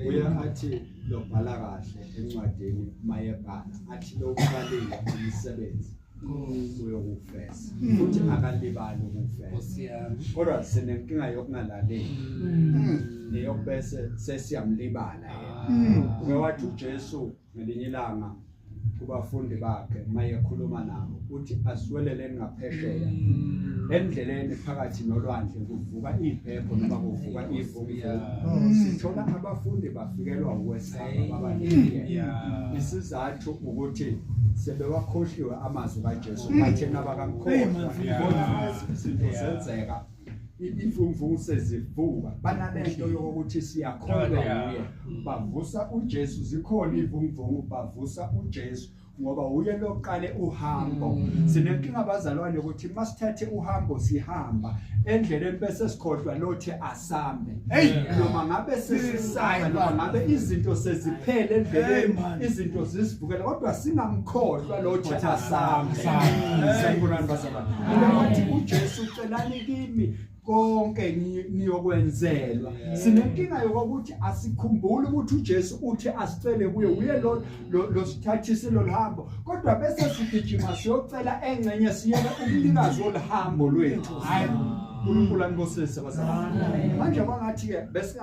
uye athi lobhala kahle encwadini mayebhala athi lokuqalile umsebenzi uyokufesa futhi akalibali ukufesa kodwa sinenkinga yokungalaleli neyokubese sesiyamlibala yena uyawathi uJesu ngelinye ilanga kubafundi bakhe mayekhuluma nabo uthi asiweleleni ngaphesheya endleleni phakathi nolwandle kuvuka iphepho noma kuvuka ivunguvungu sithola abafundi bafikelwa ukwesaba babaningi isizathu ukuthi sebewakhohliwe amazwi kaJesu bathena bakamkhohlwa izinto zenzeka ivunguvungu sezivuka banalento yokuthi siyakholwa kuye bavusa uJesu zikhona ivunguvungu bavusa uJesu ngoba uye loqale uhambo sinenkinga abazalwane ukuthi masithathe uhambo sihamba endleleni bese sikhohlwa lothi asambe noma ngabe sesisaya noma ngabe izinto seziphele endleleni izinto zisivukela kodwa singamkhohlwa lothi asambe sanibonani bazalwane ukuthi uJesu ucelani kimi konke niyokwenzelwa sinenkinga yokuthi asikhumbule ukuthi uJesu uthi asicele kuye uye lo sithathise lo hambo kodwa bese sigijima siyocela engcenye siyela ubunikazi oluhambo lwethu hayi uNkulunkulu anibusise bazalwane manje kwangathi ke bese